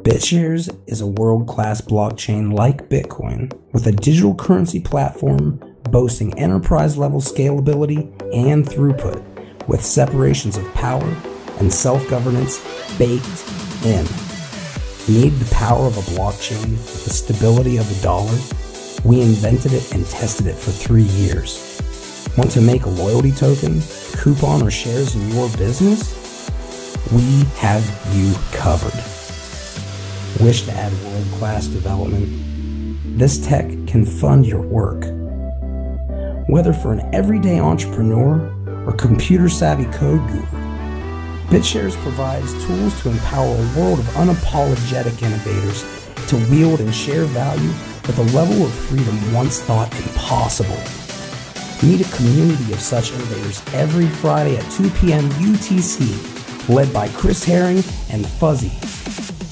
BitShares is a world-class blockchain like Bitcoin with a digital currency platform boasting enterprise-level scalability and throughput with separations of power and self-governance baked in. Need the power of a blockchain with the stability of a dollar? We invented it and tested it for 3 years. Want to make a loyalty token, coupon, or shares in your business? We have you covered. Wish to add world-class development? This tech can fund your work. Whether for an everyday entrepreneur or computer-savvy code guru, BitShares provides tools to empower a world of unapologetic innovators to wield and share value with a level of freedom once thought impossible. Meet a community of such innovators every Friday at 2 p.m. UTC, led by Chris Herring and Fuzzy,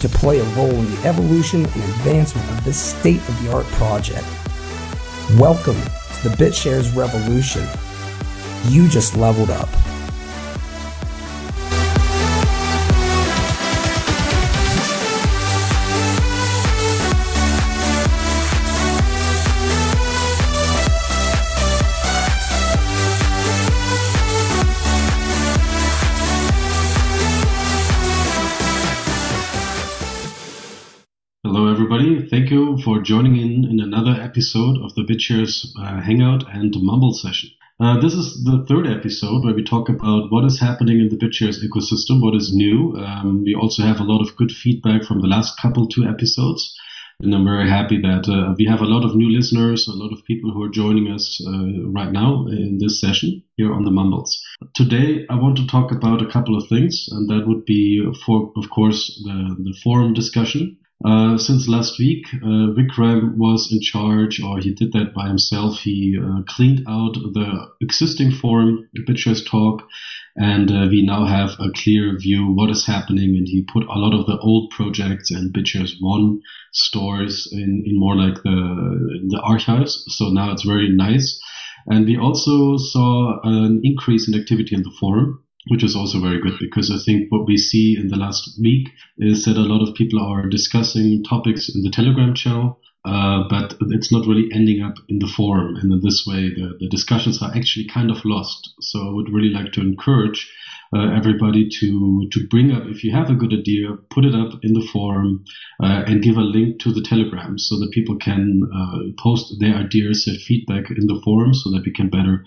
to play a role in the evolution and advancement of this state-of-the-art project. Welcome to the BitShares revolution. You just leveled up. Thank you for joining in another episode of the BitShares Hangout and Mumble session. This is the third episode where we talk about what is happening in the BitShares ecosystem, what is new. We also have a lot of good feedback from the last two episodes. And I'm very happy that we have a lot of new listeners, a lot of people who are joining us right now in this session here on the Mumbles. Today, I want to talk about a couple of things, and that would be, of course, the forum discussion. Since last week, Vikram was in charge, or he did that by himself. He cleaned out the existing forum, BitShares Talk, and we now have a clear view what is happening. And he put a lot of the old projects and BitShares 1 stores in more like the archives. So now it's very nice. And we also saw an increase in activity in the forum, which is also very good, because I think what we see in the last week is that a lot of people are discussing topics in the Telegram channel, but it's not really ending up in the forum. And in this way, the discussions are actually kind of lost. So I would really like to encourage everybody to bring up, if you have a good idea, put it up in the forum and give a link to the Telegram so that people can post their ideas, their feedback in the forum so that we can better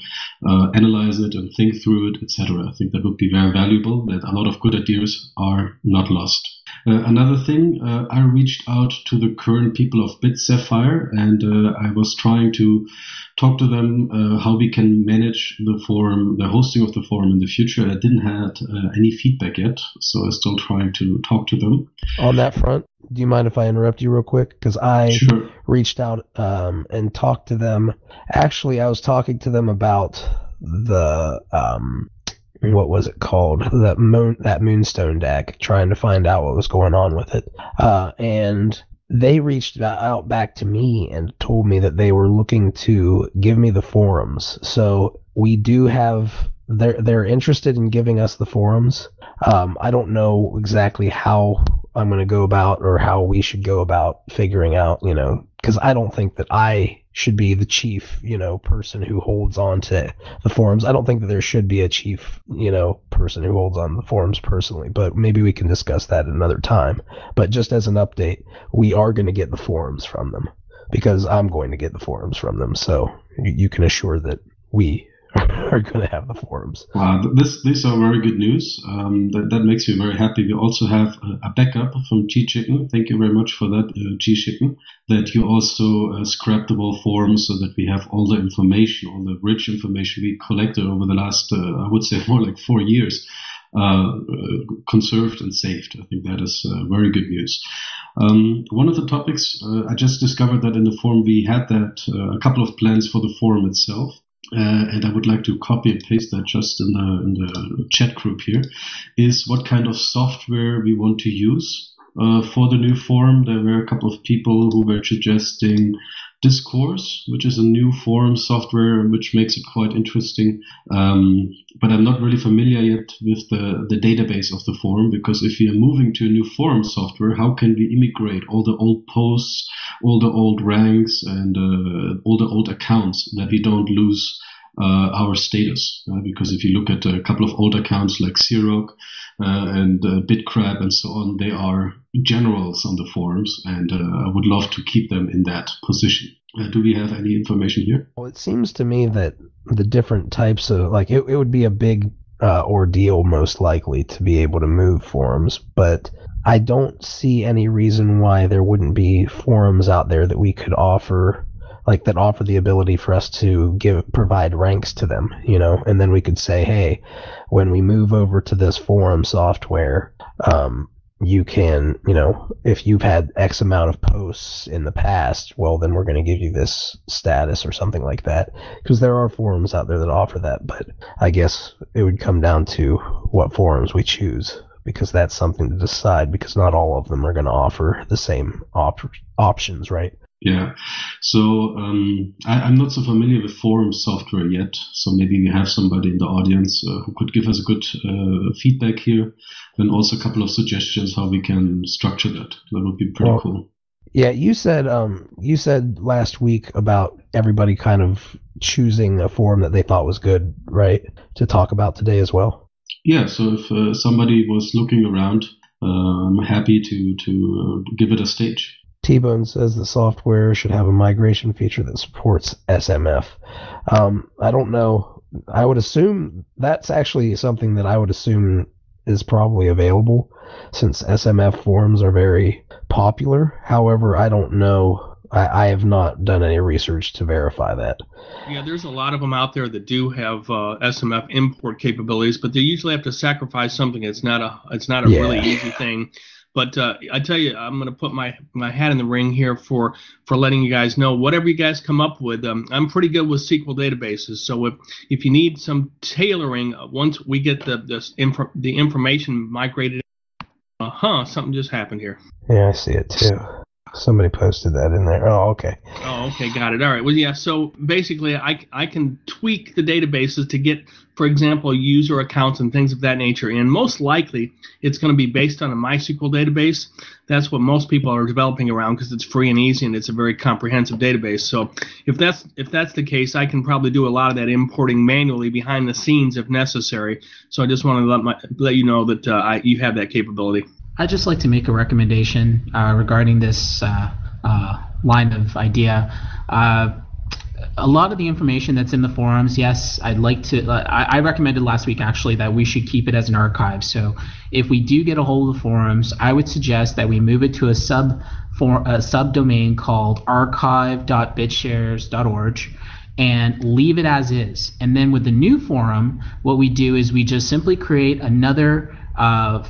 analyze it and think through it, etc. I think that would be very valuable, that a lot of good ideas are not lost. Another thing, I reached out to the current people of BitSapphire, and I was trying to talk to them how we can manage the forum, the hosting of the forum in the future. I didn't have any feedback yet, so I'm still trying to talk to them. On that front, do you mind if I interrupt you real quick? Because I reached out and talked to them. Actually, I was talking to them about the what was it called? That Moonstone deck, trying to find out what was going on with it. And they reached out back to me and told me that they were looking to give me the forums. So we do have, they're interested in giving us the forums. I don't know exactly how I'm going to go about, or how we should go about figuring out, because I don't think that I should be the chief, person who holds on to the forums. I don't think that there should be a chief, person who holds on to the forums personally, but maybe we can discuss that another time. But just as an update, we are going to get the forums from them, because I'm going to get the forums from them. So you can assure that we are going to have the forums. These are very good news. That makes me very happy. We also have a backup from G-Chicken. Thank you very much for that, G-Chicken, that you also scrapped the whole forums so that we have all the information, all the rich information we collected over the last, I would say more like 4 years, conserved and saved. I think that is very good news. One of the topics, I just discovered that in the forum we had that a couple of plans for the forum itself. And I would like to copy and paste that just in the chat group here, is what kind of software we want to use for the new forum. There were a couple of people who were suggesting Discourse, which is a new forum software, which makes it quite interesting. But I'm not really familiar yet with the database of the forum, because if we are moving to a new forum software, how can we immigrate all the old posts, all the old ranks, and all the old accounts, that we don't lose our status? Because if you look at a couple of old accounts like Xerox and BitCrab and so on, they are generals on the forums, and I would love to keep them in that position. Do we have any information here? Well, it seems to me that the different types of, like, it would be a big ordeal most likely to be able to move forums, but I don't see any reason why there wouldn't be forums out there that we could offer, like, that offer the ability for us to provide ranks to them, and then we could say, hey, when we move over to this forum software, you can, if you've had X amount of posts in the past, well, then we're going to give you this status or something like that, because there are forums out there that offer that, but I guess it would come down to what forums we choose, because that's something to decide, because not all of them are going to offer the same options, right? Yeah, so I'm not so familiar with forum software yet, so maybe we have somebody in the audience who could give us a good feedback here, and also a couple of suggestions how we can structure that. That would be pretty cool. Yeah, you said last week about everybody kind of choosing a forum that they thought was good, right, to talk about today as well? Yeah, so if somebody was looking around, I'm happy to give it a stage. T-Bone says the software should have a migration feature that supports SMF. I don't know. I would assume that's actually something that I would assume is probably available, since SMF forums are very popular. However, I don't know. I have not done any research to verify that. Yeah, there's a lot of them out there that do have SMF import capabilities, but they usually have to sacrifice something. It's not a really easy thing. But I tell you, I'm going to put my hat in the ring here for letting you guys know whatever you guys come up with. I'm pretty good with SQL databases. So if you need some tailoring, once we get the information migrated, something just happened here. Yeah, I see it too. Somebody posted that in there. Oh, okay. Oh, okay, got it. All right. Well, yeah. So basically, I can tweak the databases to get, for example, user accounts and things of that nature. And most likely, it's going to be based on a MySQL database. That's what most people are developing around, because it's free and easy and it's a very comprehensive database. So if that's the case, I can probably do a lot of that importing manually behind the scenes if necessary. So I just want to let you know that you have that capability. I'd just like to make a recommendation regarding this line of idea. A lot of the information that's in the forums, yes, I'd like to. I recommended last week actually that we should keep it as an archive. So if we do get a hold of the forums, I would suggest that we move it to a subdomain called archive.bitshares.org and leave it as is. And then with the new forum, what we do is we just simply create another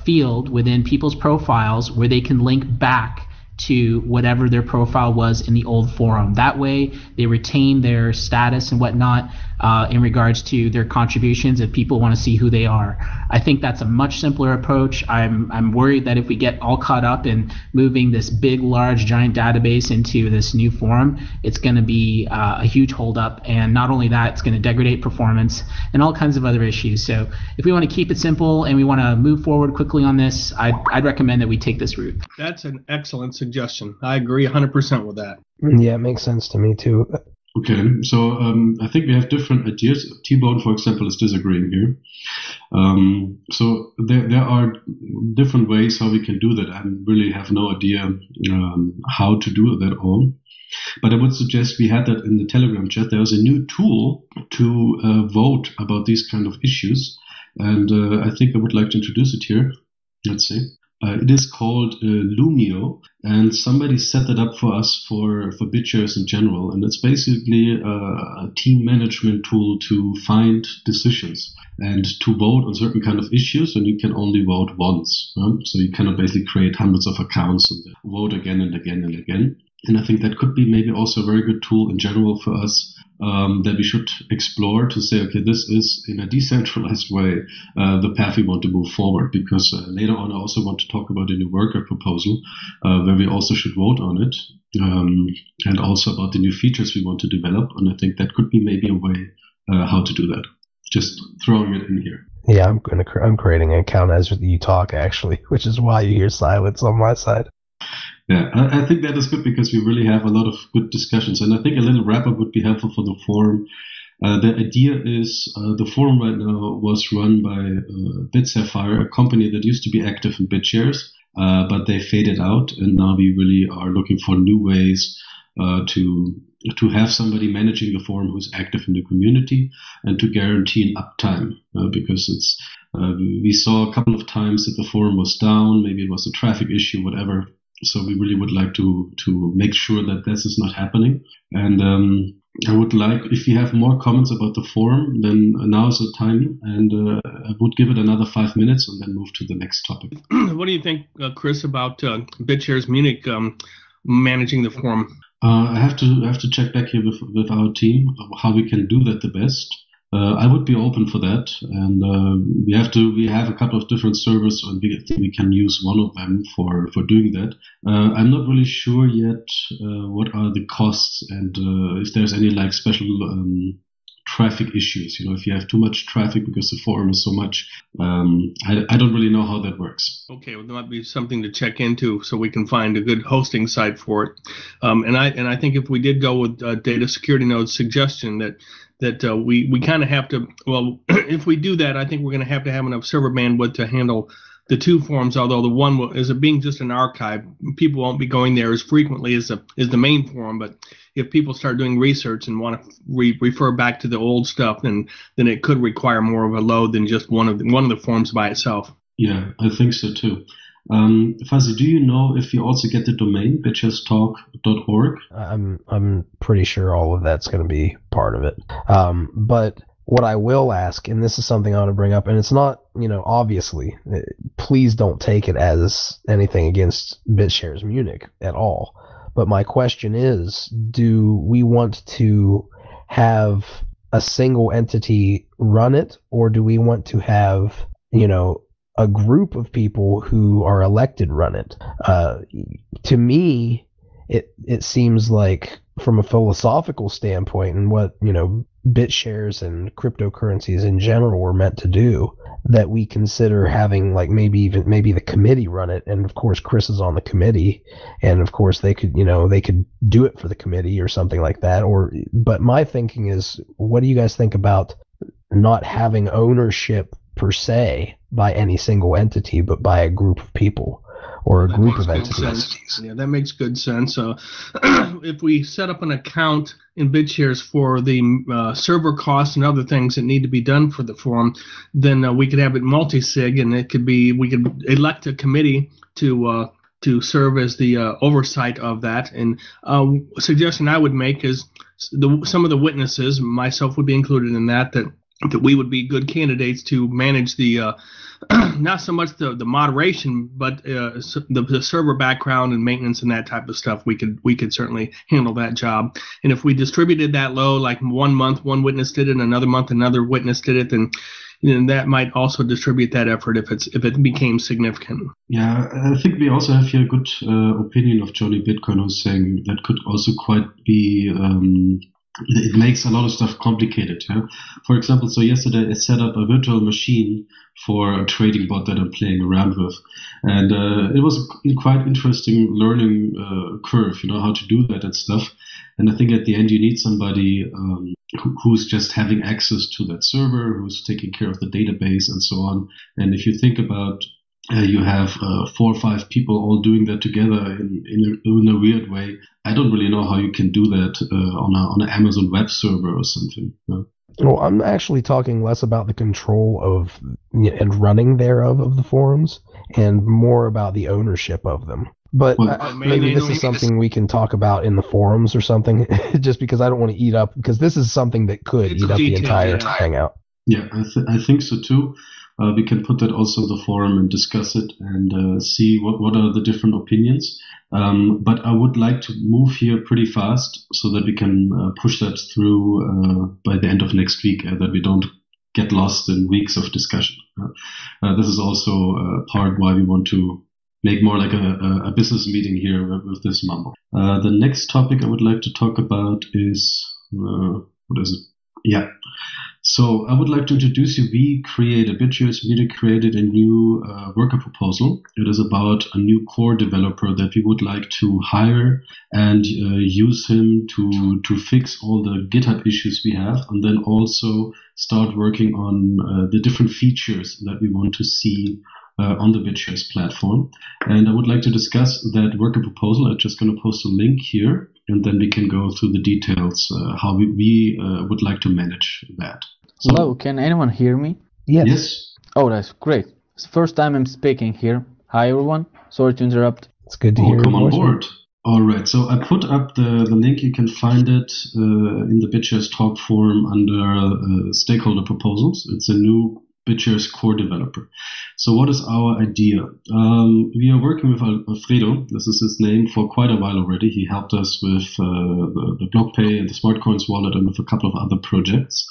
field within people's profiles where they can link back to whatever their profile was in the old forum. That way they retain their status and whatnot in regards to their contributions if people want to see who they are. I think that's a much simpler approach. I'm worried that if we get all caught up in moving this big, large, giant database into this new forum, it's going to be a huge holdup. And not only that, it's going to degrade performance and all kinds of other issues. So if we want to keep it simple and we want to move forward quickly on this, I'd recommend that we take this route. That's an excellent suggestion. I agree 100% with that. Yeah, it makes sense to me too. Okay, so I think we have different ideas. T-Bone, for example, is disagreeing here. So there are different ways how we can do that. I really have no idea how to do that all. But I would suggest we had that in the Telegram chat. There's a new tool to vote about these kind of issues. And I think I would like to introduce it here. Let's see. It is called Lumio, and somebody set it up for us for BitShares in general. And it's basically a team management tool to find decisions and to vote on certain kind of issues, and you can only vote once. So you cannot basically create hundreds of accounts and vote again and again and again. And I think that could be maybe also a very good tool in general for us that we should explore to say, okay, this is in a decentralized way the path we want to move forward. Because later on, I also want to talk about a new worker proposal where we also should vote on it, and also about the new features we want to develop. And I think that could be maybe a way how to do that. Just throwing it in here. Yeah, I'm creating an account as you talk, actually, which is why you hear silence on my side. Yeah, I think that is good because we really have a lot of good discussions, and I think a little wrap-up would be helpful for the forum. The idea is the forum right now was run by BitSaffire, a company that used to be active in BitShares, but they faded out, and now we really are looking for new ways to have somebody managing the forum who's active in the community and to guarantee an uptime, because it's we saw a couple of times that the forum was down, maybe it was a traffic issue, whatever. So we really would like to make sure that this is not happening. And I would like, if you have more comments about the forum, then now is the time. And I would give it another 5 minutes and then move to the next topic. What do you think, Chris, about BitShares Munich managing the forum? I have to check back here with our team how we can do that the best. I would be open for that, and we have a couple of different servers, and we can use one of them for doing that. I'm not really sure yet what are the costs and if there's any like special traffic issues. If you have too much traffic because the forum is so much, I don't really know how that works. Okay, well, that might be something to check into so we can find a good hosting site for it. And I think if we did go with Data Security Node's suggestion that we kind of have to, well, if we do that, I think we're going to have enough server bandwidth to handle the two forums, although the one is being just an archive. People won't be going there as frequently as the main forum, but if people start doing research and want to refer back to the old stuff, then it could require more of a load than just one of the forums by itself. Yeah, I think so too. Fuzzy, do you know if you also get the domain bitchestalk.org? I'm pretty sure all of that's going to be part of it. But what I will ask, and this is something I want to bring up, and it's not, obviously, please don't take it as anything against BitShares Munich at all. But my question is, do we want to have a single entity run it, or do we want to have, a group of people who are elected run it? To me, it seems like from a philosophical standpoint and what, BitShares and cryptocurrencies in general were meant to do, that we consider having like maybe the committee run it. And of course, Chris is on the committee, and of course they could do it for the committee or something like that. But my thinking is, what do you guys think about not having ownership per se by any single entity, but by a group of people or a group of entities? Yeah, that makes good sense. If we set up an account in BitShares for the server costs and other things that need to be done for the forum, then we could have it multi-sig, and we could elect a committee to serve as the oversight of that. And a suggestion I would make is some of the witnesses, myself would be included in that we would be good candidates to manage the not so much the moderation, but the server background and maintenance and that type of stuff. We could certainly handle that job. And if we distributed that load, like 1 month one witness did it, another month another witness did it, then that might also distribute that effort if it became significant. Yeah, I think we also have here a good opinion of Johnny Bitcoin, who's saying that could also quite be. It makes a lot of stuff complicated. Yeah? For example, so yesterday I set up a virtual machine for a trading bot that I'm playing around with. And it was a quite interesting learning curve, how to do that and stuff. And I think at the end you need somebody who's just having access to that server, who's taking care of the database and so on. And if you think about you have 4 or 5 people all doing that together in a weird way. I don't really know how you can do that on an Amazon web server or something. No? Well, I'm actually talking less about the control of and running thereof of the forums, and more about the ownership of them. But maybe this is something we can talk about in the forums or something, just because I don't want to eat up, because this is something that could eat up the entire Hangout. Yeah, I think so too. we can put that also in the forum and discuss it and see what are the different opinions. But I would like to move here pretty fast so that we can push that through by the end of next week, that we don't get lost in weeks of discussion. This is also part why we want to make more like a business meeting here with this mumble. The next topic I would like to talk about is, what is it? Yeah. So I would like to introduce you. BitShares created a new worker proposal. It is about a new core developer that we would like to hire and use him to fix all the GitHub issues we have, and then also start working on the different features that we want to see on the BitShares platform. And I would like to discuss that worker proposal. I'm just going to post a link here, and then we can go through the details, how we would like to manage that. So, hello, can anyone hear me? Yes. Oh, that's great. It's the first time I'm speaking here. Hi, everyone. Sorry to interrupt. It's good to hear Welcome your on voice. board. All right, so I put up the link. You can find it in the BitShares talk forum under stakeholder proposals. It's a new BitShares core developer. So what is our idea? We are working with Alfredo, this is his name, for quite a while already. He helped us with the BlockPay and the SmartCoins wallet and with a couple of other projects.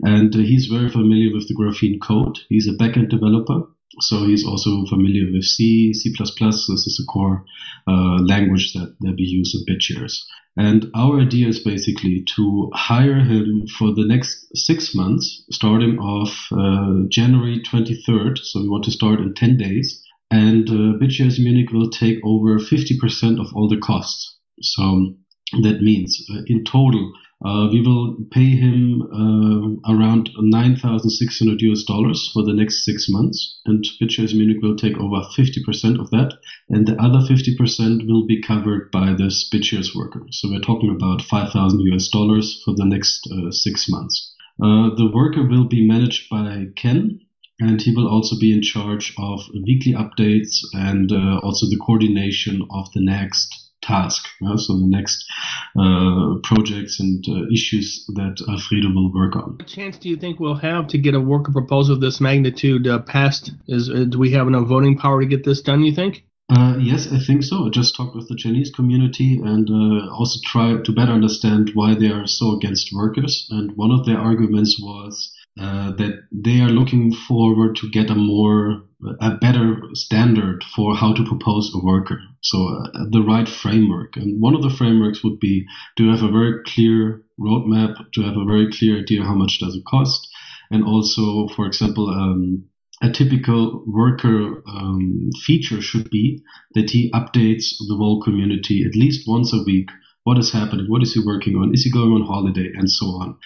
And he's very familiar with the Graphene code. He's a backend developer, so he's also familiar with C, C++. This is a core language that we use at BitShares. And our idea is basically to hire him for the next 6 months, starting off January 23rd. So we want to start in 10 days. And BitShares Munich will take over 50% of all the costs. So that means in total, we will pay him around $9,600 for the next 6 months, and BitShares Munich will take over 50% of that, and the other 50% will be covered by this BitShares worker. So we're talking about $5,000 for the next 6 months. The worker will be managed by Ken, and he will also be in charge of weekly updates and also the coordination of the next task, so the next projects and issues that Alfredo will work on. What chance do you think we'll have to get a worker proposal of this magnitude passed? Do we have enough voting power to get this done, you think? Yes, I think so. I just talked with the Chinese community and also tried to better understand why they are so against workers. And one of their arguments was that they are looking forward to get a better standard for how to propose a worker. So the right framework. And one of the frameworks would be to have a very clear roadmap, to have a very clear idea how much does it cost. And also, for example, a typical worker feature should be that he updates the whole community at least once a week. What is happening? What is he working on? Is he going on holiday? And so on.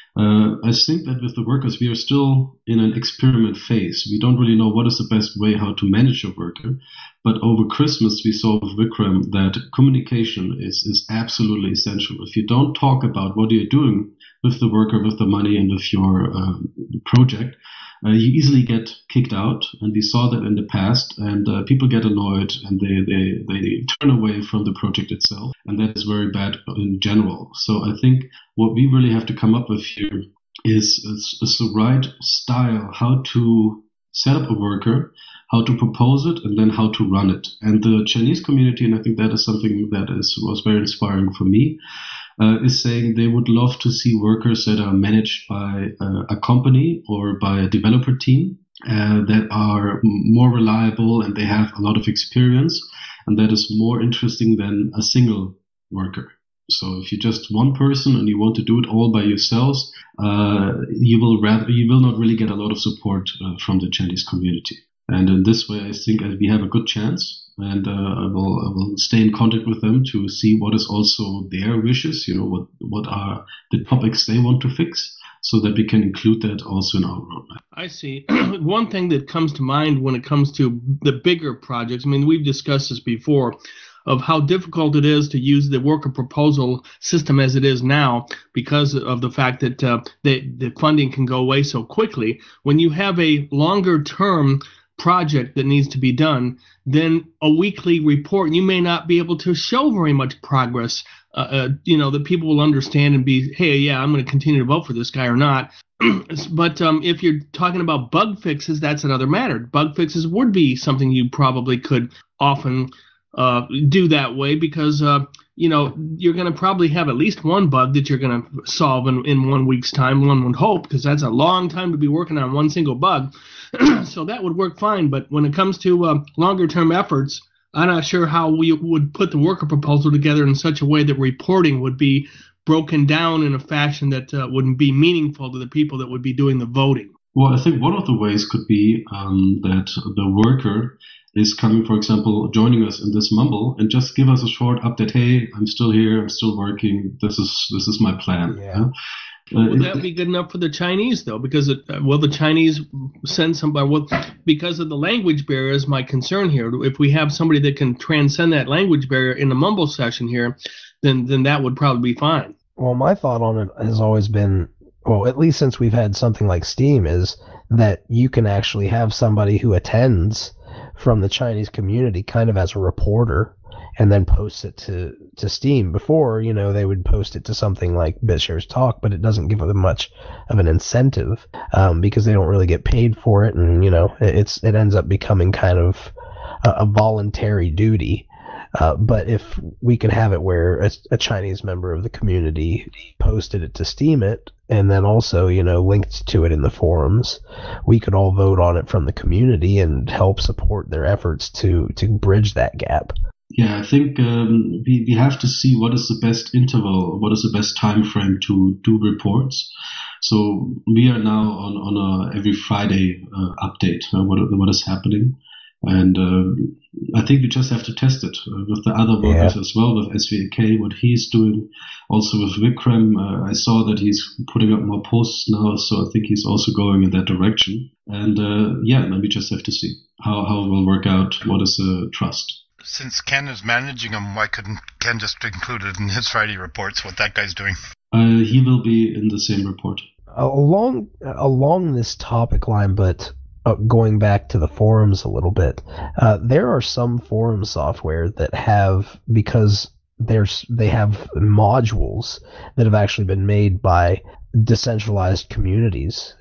I think that with the workers, we are still in an experiment phase. We don't really know what is the best way how to manage a worker. But over Christmas, we saw with Vikram that communication is absolutely essential. If you don't talk about what you're doing with the worker, with the money, and with your project, you easily get kicked out, and we saw that in the past, and people get annoyed and they turn away from the project itself, and that is very bad in general. So I think what we really have to come up with here is the right style, how to set up a worker, how to propose it, and then how to run it. And the Chinese community, and I think that is something that was very inspiring for me, is saying they would love to see workers that are managed by a company or by a developer team that are more reliable and they have a lot of experience, and that is more interesting than a single worker. So if you're just one person and you want to do it all by yourselves, you will not really get a lot of support from the Chinese community. And in this way, I think we have a good chance. And I will stay in contact with them to see what is also their wishes, what are the topics they want to fix, so that we can include that also in our roadmap. I see. One thing that comes to mind when it comes to the bigger projects, I mean, we've discussed this before, of how difficult it is to use the worker proposal system as it is now because of the fact that the funding can go away so quickly. When you have a longer term project that needs to be done, then a weekly report, you may not be able to show very much progress, that people will understand and be, hey, yeah, I'm going to continue to vote for this guy or not. But if you're talking about bug fixes, that's another matter. Bug fixes would be something you probably could often do that way because you're going to probably have at least one bug that you're going to solve in 1 week's time. One would hope, because that's a long time to be working on one single bug. So that would work fine. But when it comes to longer term efforts, I'm not sure how we would put the worker proposal together in such a way that reporting would be broken down in a fashion that wouldn't be meaningful to the people that would be doing the voting. Well, I think one of the ways could be that the worker is coming, for example, joining us in this mumble and just give us a short update. Hey, I'm still here. I'm still working. This is my plan. Yeah. Would that be good enough for the Chinese, though? Because will the Chinese send somebody? Well, because of the language barrier is my concern here. If we have somebody that can transcend that language barrier in the mumble session here, then that would probably be fine. Well, my thought on it has always been, well, at least since we've had something like Steam, is that you can actually have somebody who attends from the Chinese community kind of as a reporter and then posts it to Steam. Before, they would post it to something like BitShares Talk, but it doesn't give them much of an incentive because they don't really get paid for it, and it ends up becoming kind of a voluntary duty. But if we could have it where a Chinese member of the community posted it to Steam it, and then also, linked to it in the forums, we could all vote on it from the community and help support their efforts to bridge that gap. Yeah, I think we have to see what is the best interval, what is the best time frame to do reports. So we are now on a every Friday update, what is happening. And I think we just have to test it with the other workers as well, with SVAK, what he's doing. Also with Vikram, I saw that he's putting up more posts now, so I think he's also going in that direction. And then we just have to see how it will work out. What is the trust? Since Ken is managing them, why couldn't Ken just include it in his Friday reports, what that guy's doing? He will be in the same report. Along this topic line, but going back to the forums a little bit, there are some forum software that have, because they have modules that have actually been made by decentralized communities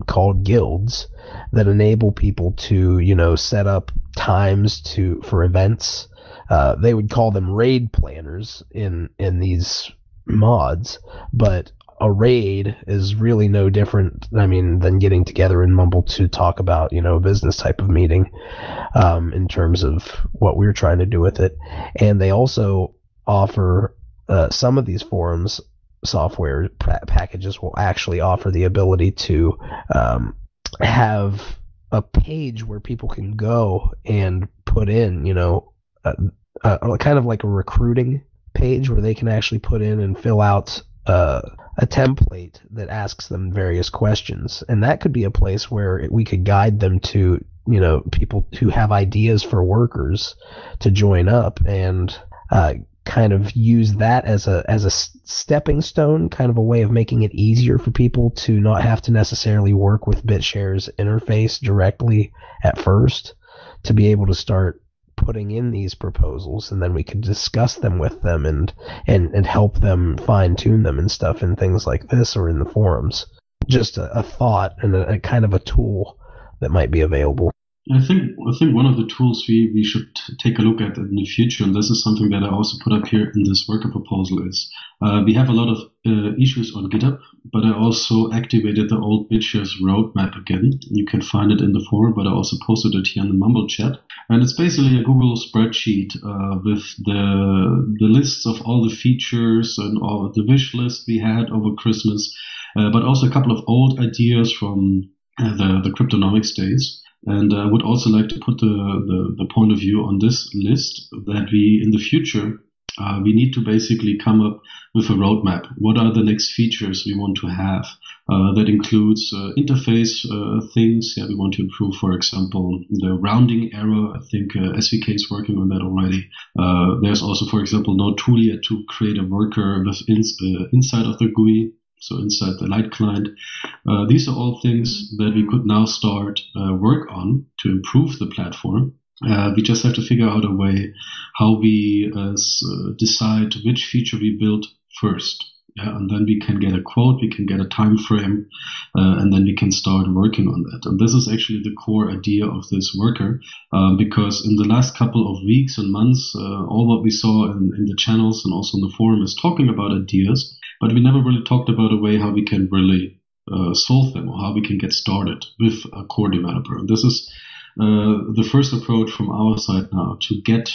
called guilds that enable people to set up times for events. They would call them raid planners in these mods, but a raid is really no different, than getting together in Mumble to talk about, a business type of meeting, in terms of what we're trying to do with it. And they also offer some of these forums software packages will actually offer the ability to have a page where people can go and put in, kind of like a recruiting page where they can actually put in and fill out a template that asks them various questions. And that could be a place where we could guide them to, people who have ideas for workers to join up and kind of use that as a stepping stone, kind of a way of making it easier for people to not have to necessarily work with BitShares interface directly at first, to be able to start putting in these proposals, and then we could discuss them with them and help them fine tune them and stuff in things like this or in the forums. Just a thought and a kind of a tool that might be available. I think one of the tools we should take a look at in the future, and this is something that I also put up here in this worker proposal, is we have a lot of issues on GitHub, but I also activated the old BitShares roadmap again. You can find it in the forum, but I also posted it here in the Mumble chat. And it's basically a Google spreadsheet with the lists of all the features and all the wish list we had over Christmas, but also a couple of old ideas from the Cryptonomics days. And I would also like to put the point of view on this list that we, in the future, we need to basically come up with a roadmap. What are the next features we want to have? That includes interface things. Yeah, we want to improve, for example, the rounding error. I think SVK is working on that already. There's also, for example, no tool yet to create a worker inside of the GUI. So inside the Light client, these are all things that we could now start work on to improve the platform. We just have to figure out a way how we decide which feature we build first. Yeah, and then we can get a quote, we can get a time frame, and then we can start working on that. And this is actually the core idea of this worker, because in the last couple of weeks and months, all what we saw in the channels and also in the forum is talking about ideas, but we never really talked about a way how we can really solve them or how we can get started with a core developer. And this is the first approach from our side now, to get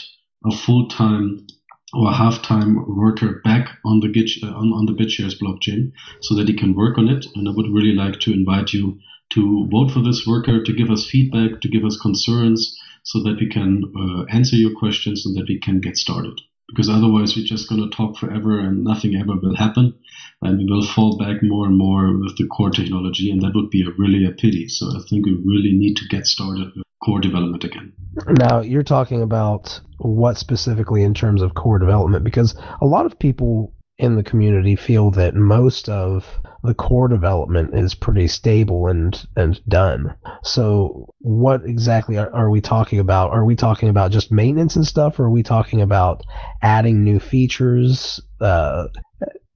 a full-time or half-time worker back on the BitShares blockchain so that he can work on it. And I would really like to invite you to vote for this worker, to give us feedback, to give us concerns, so that we can answer your questions and that we can get started. Because otherwise we're just going to talk forever and nothing ever will happen. And we will fall back more and more with the core technology, and that would be really a pity. So I think we really need to get started with core development again. Now, you're talking about what specifically in terms of core development? Because a lot of people in the community feel that most of the core development is pretty stable and done. So what exactly are we talking about? Are we talking about just maintenance and stuff, or are we talking about adding new features?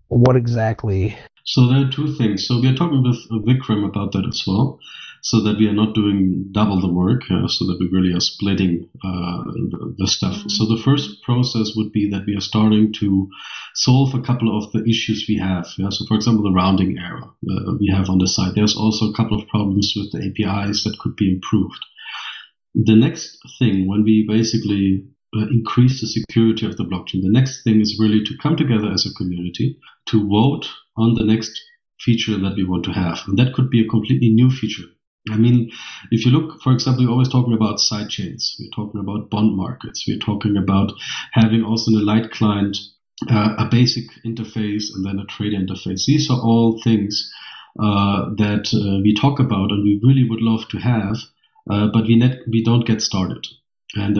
What exactly? So there are two things. So we are talking with Vikram about that as well, so that we are not doing double the work, so that we really are splitting the stuff. So the first process would be that we are starting to solve a couple of the issues we have. Yeah? So for example, the rounding error we have on the site. There's also a couple of problems with the APIs that could be improved. The next thing, when we basically increase the security of the blockchain, the next thing is really to come together as a community to vote on the next feature that we want to have. And that could be a completely new feature. I mean, if you look, for example, we're always talking about side chains. We're talking about bond markets. We're talking about having also in a light client a basic interface and then a trader interface. These are all things that we talk about and we really would love to have, but we don't get started. And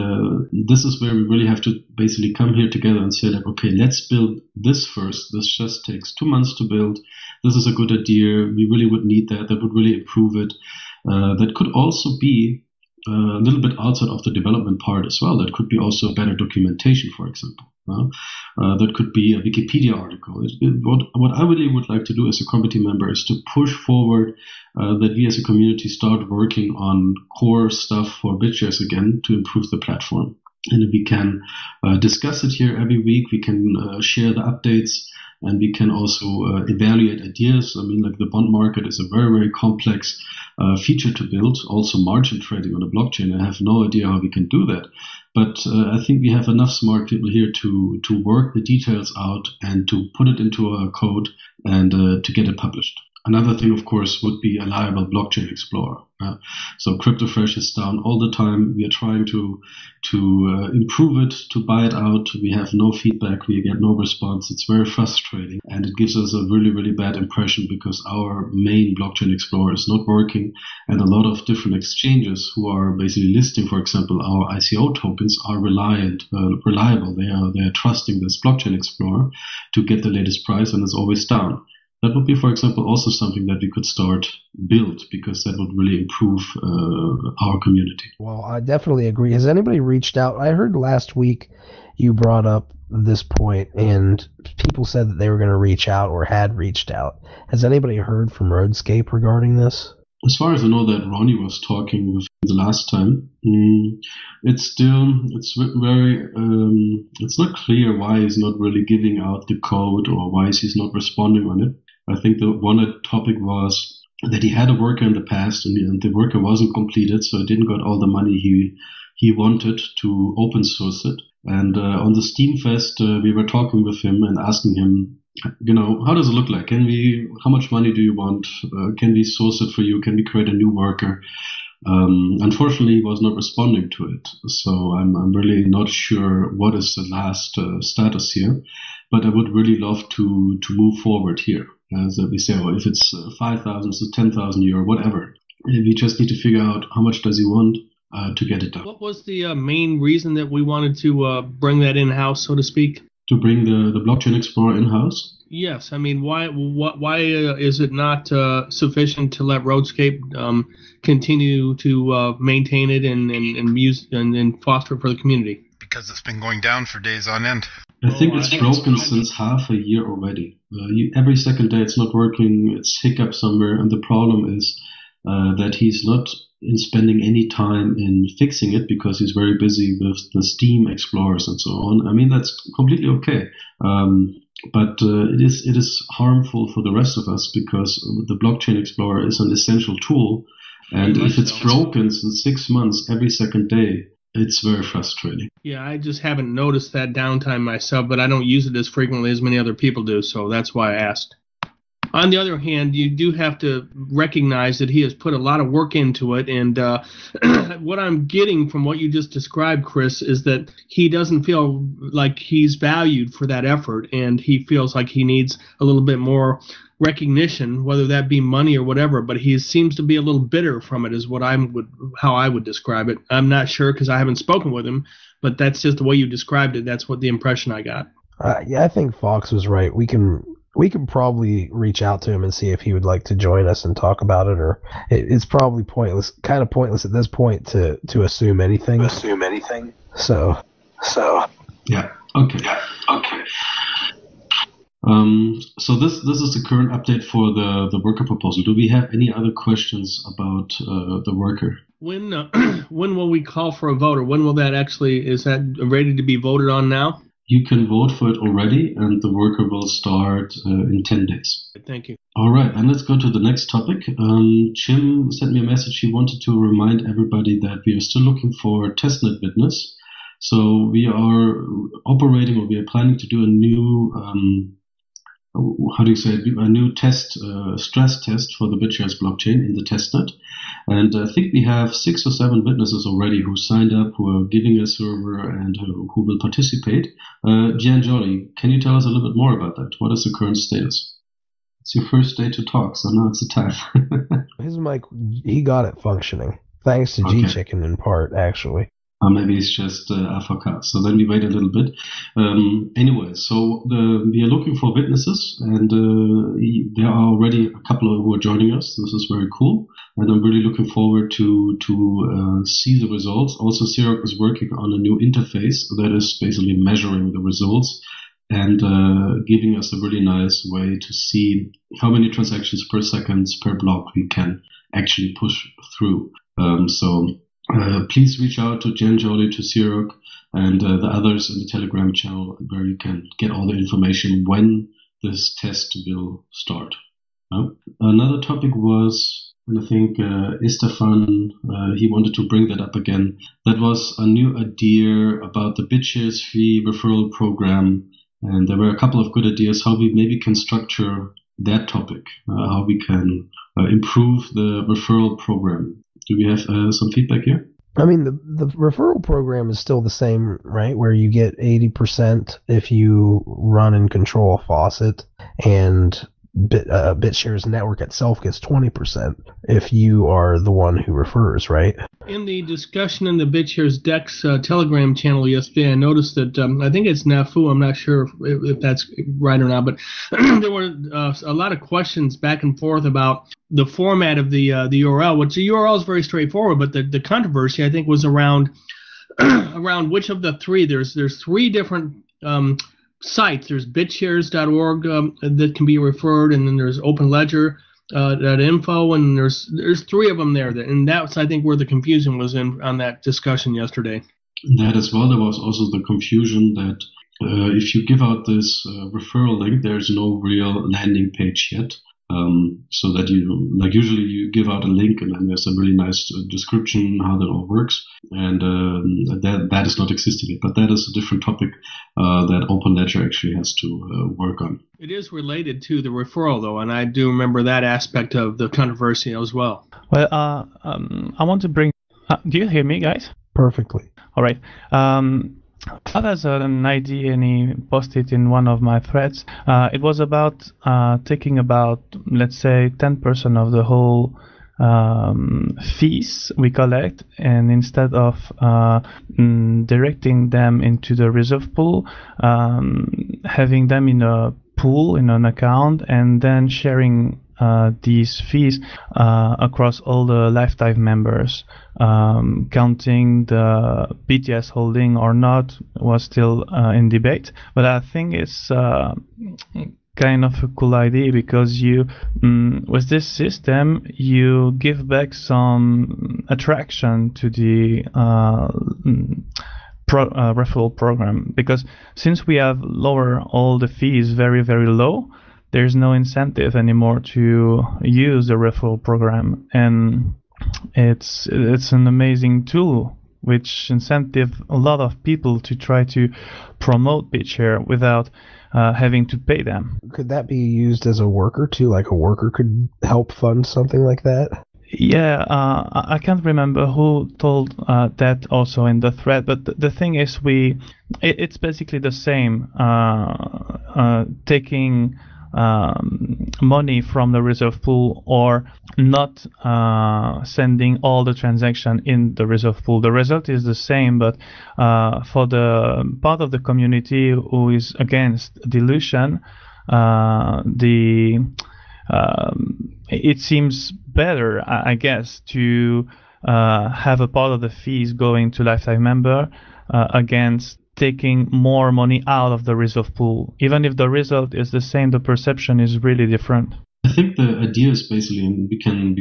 this is where we really have to basically come here together and say, like, okay, let's build this first. This just takes 2 months to build. This is a good idea. We really would need that. That would really improve it. That could also be a little bit outside of the development part as well. That could be also better documentation, for example. That could be a Wikipedia article. What I really would like to do as a committee member is to push forward that we as a community start working on core stuff for BitShares again to improve the platform. And we can discuss it here every week. We can share the updates. And we can also evaluate ideas. I mean, like the bond market is a very, very complex feature to build. Also margin trading on a blockchain. I have no idea how we can do that. But I think we have enough smart people here to work the details out and to put it into a code and to get it published. Another thing, of course, would be a reliable blockchain explorer. So CryptoFresh is down all the time. We are trying to improve it, to buy it out. We have no feedback. We get no response. It's very frustrating. And it gives us a really, really bad impression because our main blockchain explorer is not working. And a lot of different exchanges who are basically listing, for example, our ICO tokens are reliable. They are trusting this blockchain explorer to get the latest price, and it's always down. That would be, for example, also something that we could start build, because that would really improve our community. Well, I definitely agree. Has anybody reached out? I heard last week you brought up this point, and people said that they were going to reach out or had reached out. Has anybody heard from Roadscape regarding this? As far as I know, that Ronnie was talking with the last time. It's not clear why he's not really giving out the code or why he's not responding on it. I think the one topic was that he had a worker in the past and the worker wasn't completed, so he didn't got all the money he wanted to open source it. And on the Steam Fest, we were talking with him and asking him, how does it look like? How much money do you want? Can we source it for you? Can we create a new worker? Unfortunately, he was not responding to it. So I'm really not sure what is the last status here, but I would really love to move forward here. As we say, if it's 5,000 to 10,000 euro, whatever, we just need to figure out how much does he want to get it done. What was the main reason that we wanted to bring that in-house, so to speak? To bring the blockchain explorer in-house? Yes. I mean, why is it not sufficient to let Roadscape continue to maintain it and use and foster it for the community? Because it's been going down for days on end. I think it's broken since half a year already. Every second day it's not working, it's hiccup somewhere, and the problem is that he's not spending any time in fixing it because he's very busy with the Steam Explorers and so on. I mean, that's completely okay. But it is harmful for the rest of us because the Blockchain Explorer is an essential tool. And if it's broken in 6 months every second day, it's very frustrating. Yeah, I just haven't noticed that downtime myself, but I don't use it as frequently as many other people do, so that's why I asked. On the other hand, you do have to recognize that he has put a lot of work into it, and what I'm getting from what you just described, Chris, is that he doesn't feel like he's valued for that effort, and he feels like he needs a little bit more recognition, whether that be money or whatever, but he seems to be a little bitter from it is how I would describe it. I'm not sure because I haven't spoken with him, but that's just the way you described it. That's what the impression I got. Yeah, I think Fox was right. We can probably reach out to him and see if he would like to join us and talk about it, or it's probably kind of pointless at this point to assume anything. So. Yeah. Okay. So this is the current update for the worker proposal. Do we have any other questions about the worker? When will we call for a vote, or when will that is that ready to be voted on now? You can vote for it already, and the worker will start in 10 days. Thank you. All right, and let's go to the next topic. Jim sent me a message. He wanted to remind everybody that we are still looking for testnet witness. So we are operating, or we are planning to do a new a new stress test for the BitShares blockchain in the testnet. And I think we have 6 or 7 witnesses already who signed up, who are giving a server, and who will participate. Jan Jolly, can you tell us a little bit more about that? What is the current status? It's your first day to talk, so now it's the time. His mic, he got it functioning. Thanks to G-Chicken in part, actually. Maybe it's just AFK. So then we wait a little bit. Anyway, so we are looking for witnesses, and there are already a couple who are joining us. This is very cool, and I'm really looking forward to see the results. Also, Xerox is working on a new interface that is basically measuring the results and giving us a really nice way to see how many transactions per second per block we can actually push through. Please reach out to Jen Jolie, to Xerox, and the others in the Telegram channel where you can get all the information when this test will start. Another topic was, and I think Istefan, he wanted to bring that up again. That was a new idea about the BitShares fee referral program, and there were a couple of good ideas how we maybe can structure that topic, how we can improve the referral program. Do we have some feedback here? I mean, the referral program is still the same, right? Where you get 80% if you run and control a faucet, and BitShares network itself gets 20% if you are the one who refers, right? In the discussion in the BitShares Dex Telegram channel yesterday, I noticed that I think it's Nafu. I'm not sure if that's right or not, but there were a lot of questions back and forth about the format of the URL, which the URL is very straightforward, but the controversy, I think, was around which of the three. There's 3 different sites. There's bitshares.org that can be referred, and then there's openledger.info, and there's 3 of them there. And that's, I think, where the confusion was on that discussion yesterday. That as well. There was also the confusion that if you give out this referral link, there's no real landing page yet. So that usually you give out a link and then there's a really nice description how that all works, and that is not existing yet. But that is a different topic that OpenLedger actually has to work on. It is related to the referral, though, and I do remember that aspect of the controversy as well. Well, I want to bring. Do you hear me, guys? Perfectly. All right. That has an idea, and he posted in one of my threads. It was about taking about, let's say, 10% of the whole fees we collect, and instead of directing them into the reserve pool, having them in a pool, in an account, and then sharing these fees across all the lifetime members. Counting the BTS holding or not was still in debate, but I think it's kind of a cool idea, because you with this system you give back some attraction to the referral program, because since we have lower all the fees very, very low, there's no incentive anymore to use the referral program, and it's an amazing tool which incentive a lot of people to try to promote BitShare without having to pay them. Could that be used as a worker too? Like a worker could help fund something like that? Yeah, I can't remember who told that also in the thread, but the thing is, it's basically the same, taking money from the reserve pool or not sending all the transaction in the reserve pool. The result is the same, but for the part of the community who is against dilution, it seems better, I guess, to have a part of the fees going to lifetime member against taking more money out of the reserve pool. Even if the result is the same, the perception is really different. I think the idea is basically, and we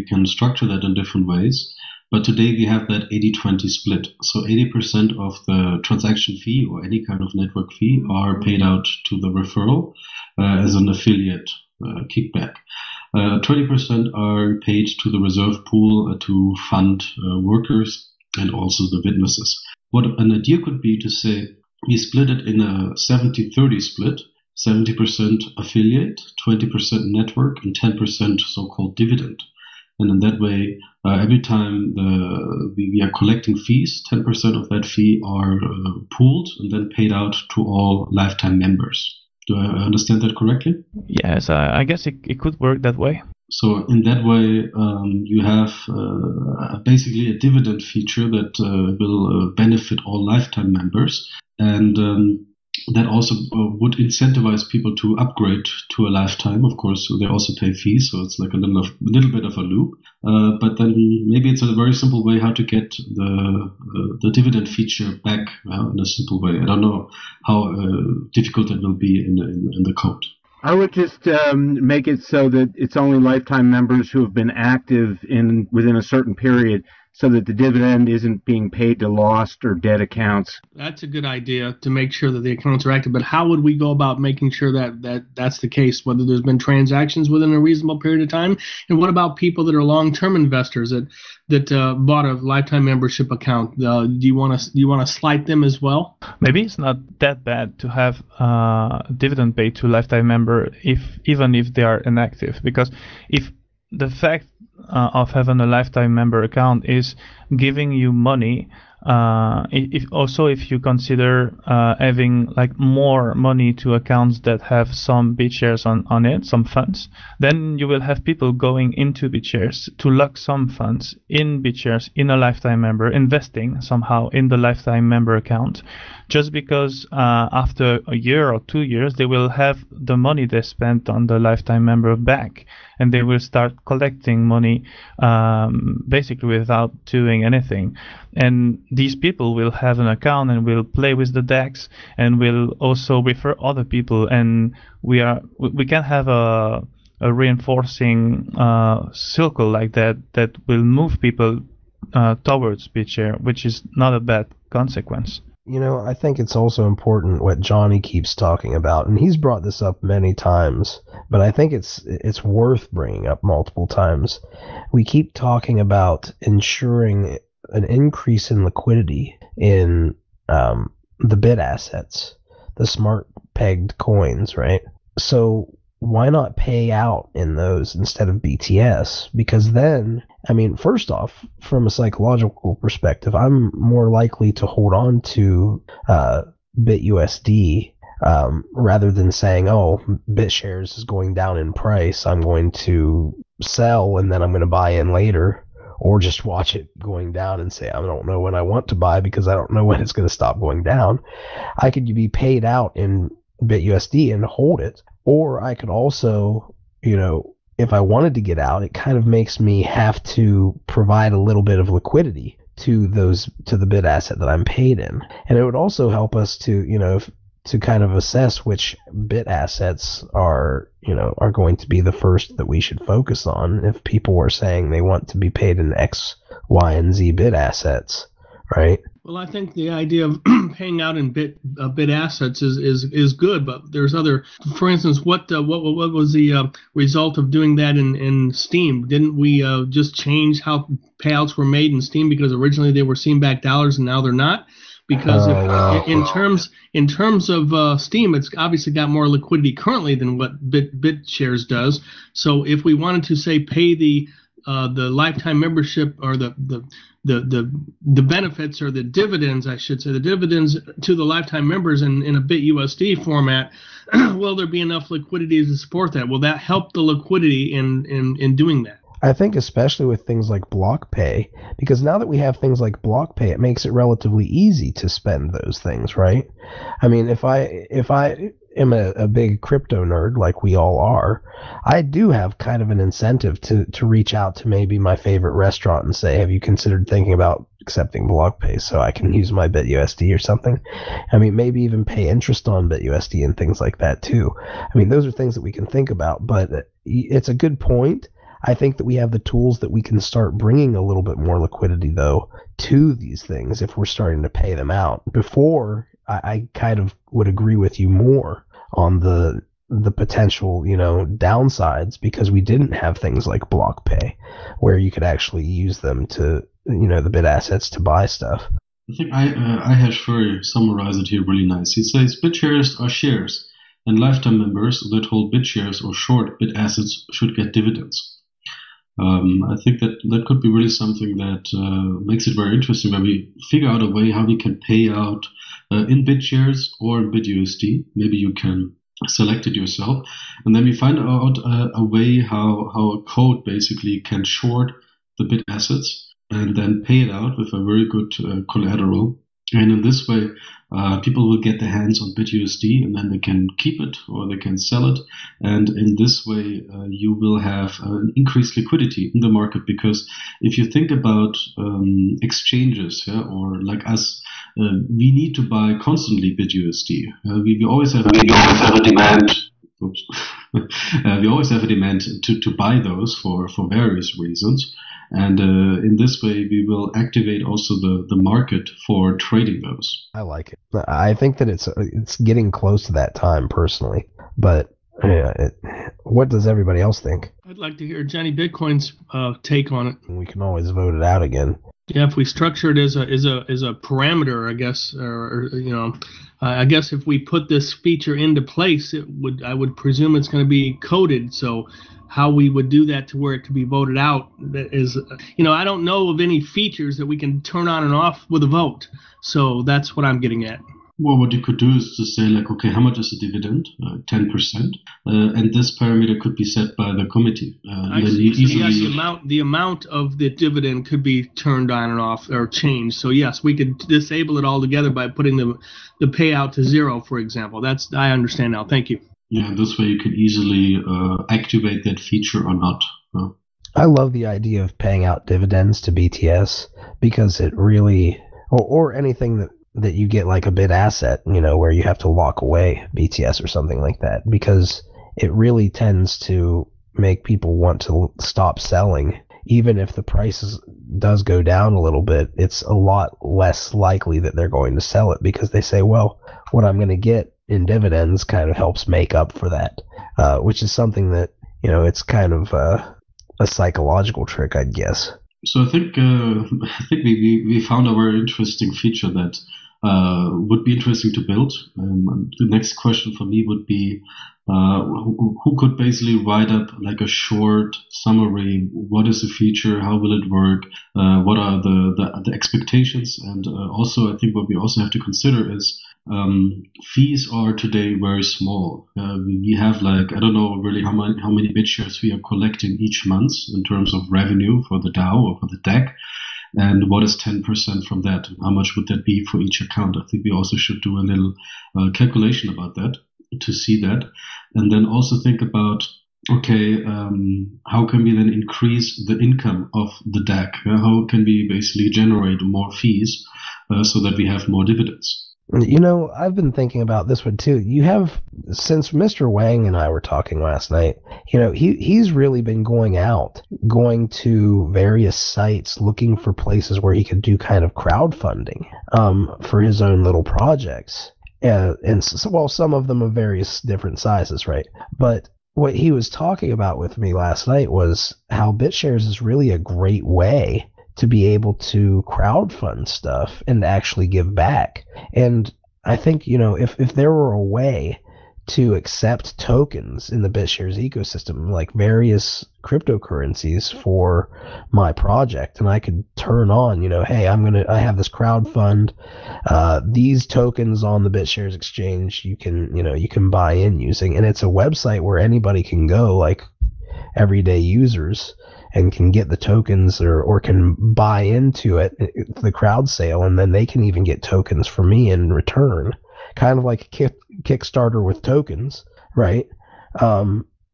can structure that in different ways, but today we have that 80-20 split. So 80% of the transaction fee or any kind of network fee are paid out to the referral as an affiliate kickback. 20% are paid to the reserve pool to fund workers and also the witnesses. What an idea could be to say, we split it in a 70-30 split, 70% affiliate, 20% network, and 10% so-called dividend. And in that way, every time we are collecting fees, 10% of that fee are pooled and then paid out to all lifetime members. Do I understand that correctly? Yes, I guess it could work that way. So in that way, you have basically a dividend feature that will benefit all lifetime members, and that also would incentivize people to upgrade to a lifetime. Of course, they also pay fees, so it's like a little bit of a loop. But then maybe it's a very simple way how to get the dividend feature back in a simple way. I don't know how difficult it will be in the code. I would just make it so that it's only lifetime members who have been active within a certain period, so that the dividend isn't being paid to lost or dead accounts. That's a good idea, to make sure that the accounts are active. But how would we go about making sure that's the case, whether there's been transactions within a reasonable period of time? And what about people that are long-term investors that bought a lifetime membership account? Do you want to slight them as well? Maybe it's not that bad to have dividend paid to lifetime member even if they are inactive, because if the fact of having a lifetime member account is giving you money, if you consider having like more money to accounts that have some BitShares on it, some funds, then you will have people going into BitShares to lock some funds in BitShares in a lifetime member, investing somehow in the lifetime member account, just because after a year or 2 years they will have the money they spent on the lifetime member back, and they will start collecting money basically without doing anything. And these people will have an account and will play with the DEX and will also refer other people, and we can have a reinforcing circle like that will move people towards BitShare, which is not a bad consequence. You know, I think it's also important what Johnny keeps talking about, and he's brought this up many times, but I think it's worth bringing up multiple times. We keep talking about ensuring an increase in liquidity in the bit assets, the smart pegged coins, right? So why not pay out in those instead of BTS? Because then, I mean, first off, from a psychological perspective, I'm more likely to hold on to BitUSD rather than saying, oh, BitShares is going down in price, I'm going to sell and then I'm going to buy in later. Or just watch it going down and say, I don't know when I want to buy because I don't know when it's going to stop going down. I could be paid out in BitUSD and hold it. Or I could also, if I wanted to get out, it kind of makes me have to provide a little bit of liquidity to the bid asset that I'm paid in. And it would also help us to kind of assess which bit assets are going to be the first that we should focus on if people were saying they want to be paid in X, Y, and Z bit assets, right? Well, I think the idea of paying out in bit assets is good, but there's other. For instance, what was the result of doing that in Steam? Didn't we just change how payouts were made in Steam because originally they were seen back dollars and now they're not? Because in terms of Steam, it's obviously got more liquidity currently than what BitShares does. So if we wanted to say pay the lifetime membership or the benefits or the dividends, I should say, the dividends to the lifetime members in a BitUSD format, will there be enough liquidity to support that? Will that help the liquidity in doing that? I think especially with things like BlockPay, because now that we have things like BlockPay, it makes it relatively easy to spend those things, right? I mean, if I am a big crypto nerd like we all are, I do have kind of an incentive to reach out to maybe my favorite restaurant and say, have you considered thinking about accepting BlockPay so I can use my BitUSD or something? I mean, maybe even pay interest on BitUSD and things like that too. I mean, those are things that we can think about, but it's a good point. I think that we have the tools that we can start bringing a little bit more liquidity, though, to these things if we're starting to pay them out. Before, I kind of would agree with you more on the potential, downsides, because we didn't have things like BlockPay where you could actually use them to, the bid assets to buy stuff. I think iHashFurry summarized it here really nice. He says BitShares are shares, and lifetime members that hold BitShares or short bit assets should get dividends. I think that could be really something that makes it very interesting when we figure out a way how we can pay out in BitShares or in BitUSD. Maybe you can select it yourself. And then we find out a way how a code basically can short the bit assets and then pay it out with a very good collateral. And in this way, people will get their hands on BitUSD and then they can keep it or they can sell it. And in this way, you will have increased liquidity in the market, because if you think about exchanges, or like us, we need to buy constantly BitUSD. We always have a demand. Oops. We always have a demand to buy those for various reasons. And in this way, we will activate also the market for trading those. I like it. I think that it's getting close to that time personally. But what does everybody else think? I'd like to hear Johnny Bitcoin's take on it. We can always vote it out again. Yeah, if we structure it as a parameter, I guess, I guess if we put this feature into place, I would presume it's going to be coded. So how we would do that to where it could be voted out is, I don't know of any features that we can turn on and off with a vote. So that's what I'm getting at. Well, what you could do is to say, like, okay, how much is the dividend? 10%. And this parameter could be set by the committee. The amount of the dividend could be turned on and off or changed. So, yes, we could disable it altogether by putting the payout to 0, for example. I understand now. Thank you. Yeah, this way you can easily activate that feature or not. I love the idea of paying out dividends to BTS, because it really, or anything that you get like a bit asset, where you have to lock away BTS or something like that, because it really tends to make people want to stop selling. Even if the price does go down a little bit, it's a lot less likely that they're going to sell it, because they say, well, what I'm going to get in dividends kind of helps make up for that, which is something that, it's kind of a psychological trick, I'd guess. So I think we found a very interesting feature that would be interesting to build. The next question for me would be, who could basically write up like a short summary? What is the feature? How will it work? What are the expectations? And also, I think what we also have to consider is fees are today very small. We have I don't know really how many BitShares we are collecting each month in terms of revenue for the DAO or for the DEC. And what is 10% from that? How much would that be for each account? I think we also should do a little calculation about that to see that. And then also think about okay, how can we then increase the income of the DAC? How can we basically generate more fees so that we have more dividends? I've been thinking about this one too. Since Mr. Wang and I were talking last night, he's really been going to various sites looking for places where he could do kind of crowdfunding for his own little projects. And some of them of various different sizes, right? But what he was talking about with me last night was how BitShares is really a great way to be able to crowdfund stuff and actually give back. And I think, if there were a way to accept tokens in the BitShares ecosystem, like various cryptocurrencies for my project, and I could turn on, hey, I have this crowd fund, these tokens on the BitShares exchange, you can buy in using, and it's a website where anybody can go, like everyday users, and can get the tokens or can buy into it, the crowd sale, and then they can even get tokens for me in return, kind of like a Kickstarter with tokens, right?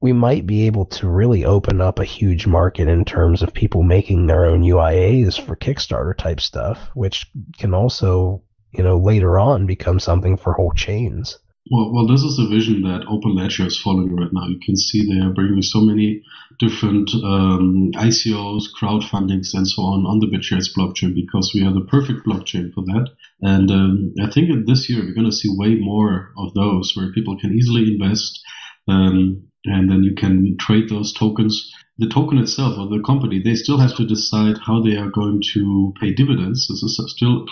We might be able to really open up a huge market in terms of people making their own UIAs for Kickstarter type stuff, which can also, later on become something for whole chains. Well, this is a vision that Open Ledger is following right now. You can see they are bringing so many different ICOs, crowdfundings, and so on the BitShares blockchain because we are the perfect blockchain for that. And I think this year we're going to see way more of those where people can easily invest, and then you can trade those tokens. The token itself or the company, they still have to decide how they are going to pay dividends. This is still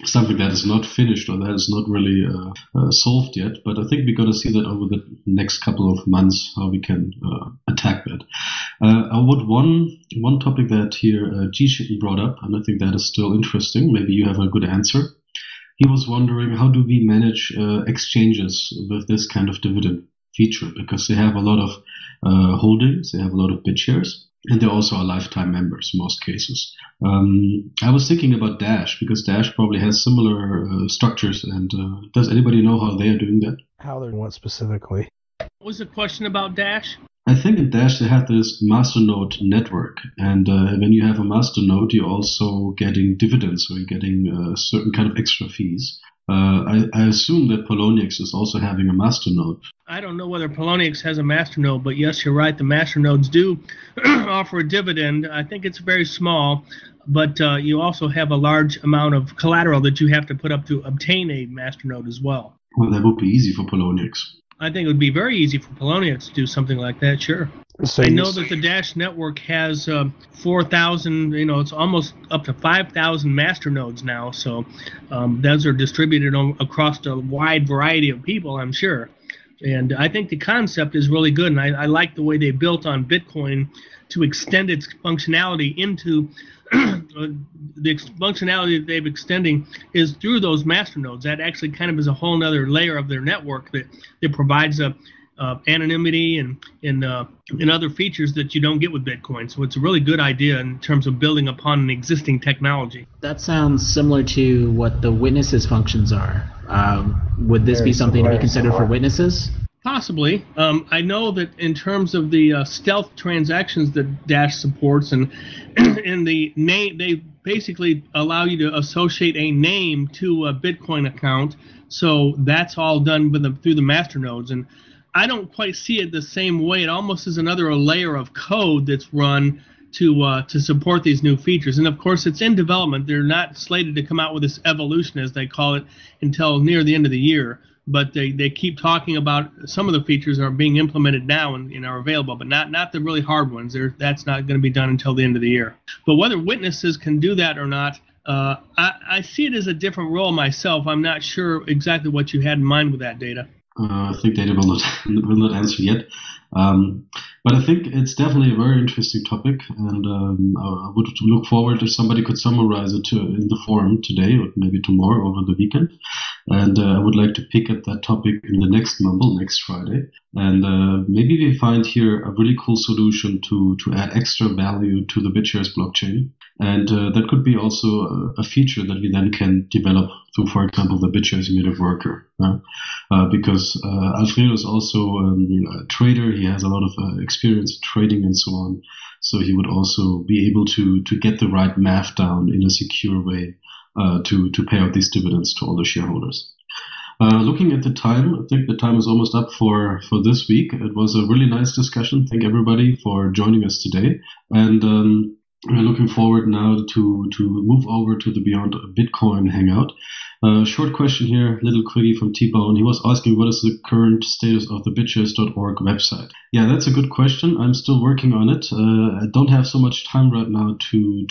something that is not finished or that is not really solved yet, but I think we're going to see that over the next couple of months how we can attack that. One topic that here G-Shippen brought up, and I think that is still interesting, maybe you have a good answer. He was wondering how do we manage exchanges with this kind of dividend feature, because they have a lot of holdings, they have a lot of BitShares, and they also are lifetime members in most cases. I was thinking about Dash, because Dash probably has similar structures, and does anybody know how they are doing that? How they're what specifically? What was the question about Dash? I think in Dash they have this masternode network, and when you have a masternode, you're also getting dividends, so you're getting certain kind of extra fees. I assume that Poloniex is also having a masternode. I don't know whether Poloniex has a masternode, but yes, you're right. The masternodes do offer a dividend. I think it's very small, but you also have a large amount of collateral that you have to put up to obtain a masternode as well. Well, that would be easy for Poloniex. I think it would be very easy for Poloniex to do something like that, sure. So I know that the Dash network has 4,000, it's almost up to 5,000 masternodes now. So those are distributed across a wide variety of people, I'm sure. And I think the concept is really good. And I like the way they built on Bitcoin to extend its functionality into the functionality that they've extending is through those masternodes. That actually kind of is a whole other layer of their network that provides anonymity and other features that you don't get with Bitcoin. So it's a really good idea in terms of building upon an existing technology. That sounds similar to what the witnesses functions are. Would this be something to be considered for witnesses? Possibly. I know that in terms of the stealth transactions that Dash supports, and the name, they basically allow you to associate a name to a Bitcoin account. So that's all done through the masternodes. And I don't quite see it the same way. It almost is another layer of code that's run to support these new features. And of course, it's in development. They're not slated to come out with this evolution, as they call it, until near the end of the year. But they keep talking about some of the features are being implemented now and are available, but not the really hard ones. That's not going to be done until the end of the year. But whether witnesses can do that or not, I see it as a different role myself. I'm not sure exactly what you had in mind with that, Data. I think Data will not answer yet. But I think it's definitely a very interesting topic, and I would look forward if somebody could summarize it in the forum today or maybe tomorrow over the weekend. And I would like to pick up that topic in the next Mumble next Friday. And maybe we find here a really cool solution to add extra value to the BitShares blockchain. And that could be also a feature that we then can develop through, for example, the BitShares immutable worker. Because Alfredo is also a trader. He has a lot of experience in trading and so on. So he would also be able to get the right math down in a secure way to pay out these dividends to all the shareholders. Looking at the time, I think the time is almost up for this week. It was a really nice discussion. Thank everybody for joining us today. And we're looking forward now to move over to the Beyond Bitcoin Hangout. Short question here, little quickie from T-Bone. He was asking, what is the current status of the BitShares.org website? Yeah, that's a good question. I'm still working on it. I don't have so much time right now to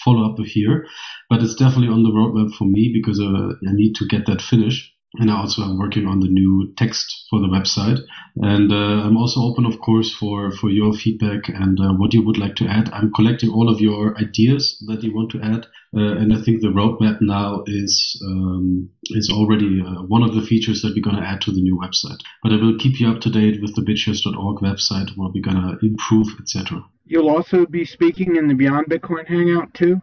follow up here, but it's definitely on the roadmap for me because I need to get that finished. And I also am working on the new text for the website. And I'm also open, of course, for your feedback and what you would like to add. I'm collecting all of your ideas that you want to add. And I think the roadmap now is already one of the features that we're going to add to the new website. But I will keep you up to date with the BitShares.org website, what we're going to improve, etc. You'll also be speaking in the Beyond Bitcoin Hangout, too?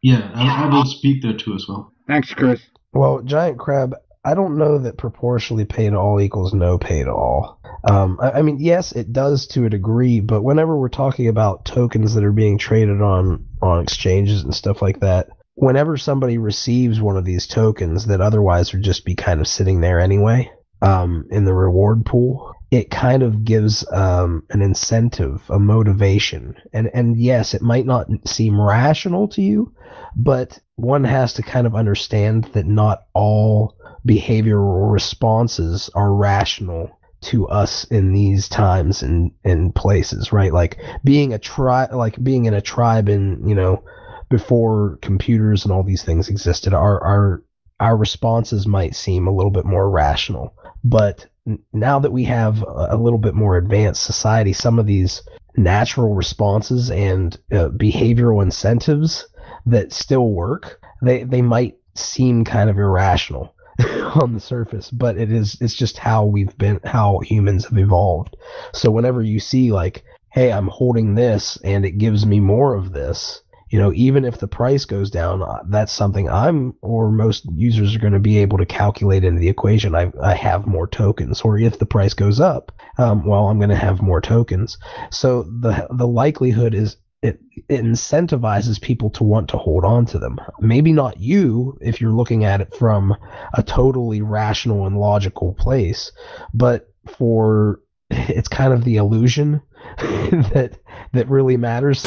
Yeah, I will speak there, too, as well. Thanks, Chris. Well, Giant Crab, I don't know that proportionally pay to all equals no pay to all. I mean, yes, it does to a degree, but whenever we're talking about tokens that are being traded on exchanges and stuff like that, whenever somebody receives one of these tokens that otherwise would just be kind of sitting there anyway, in the reward pool, it kind of gives an incentive, a motivation. And yes, it might not seem rational to you, but one has to kind of understand that not all behavioral responses are rational to us in these times and places, right? Like being in a tribe in, before computers and all these things existed, our responses might seem a little bit more rational. But now that we have a little bit more advanced society, some of these natural responses and behavioral incentives that still work, they might seem kind of irrational on the surface, but it's just how humans have evolved. So whenever you see like, hey, I'm holding this and it gives me more of this, even if the price goes down, that's something most users are going to be able to calculate into the equation. I have more tokens. Or if the price goes up, I'm going to have more tokens. So the likelihood is it incentivizes people to want to hold on to them. Maybe not you, if you're looking at it from a totally rational and logical place, but it's kind of the illusion that really matters.